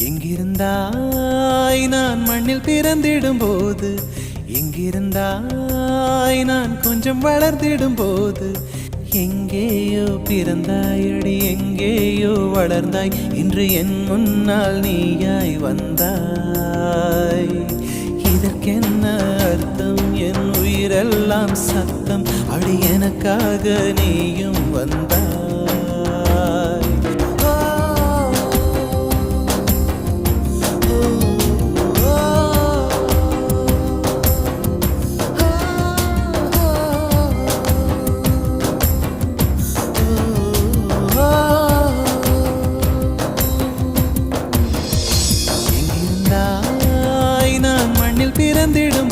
எங்கிருந்தாய் நான் மண்ணில் பிறந்திடும் போது, எங்கிருந்தாய் நான் கொஞ்சம் வளர்ந்திடும் போது, எங்கேயோ பிறந்தாயடி எங்கேயோ வளர்ந்தாய், இன்று என் முன்னால் நீயாய் வந்தாய். இதற்கென்ன அர்த்தம்? என் உயிரெல்லாம் சத்தம், அடி எனக்காக நீயும் வந்தாய். பிறந்திடும்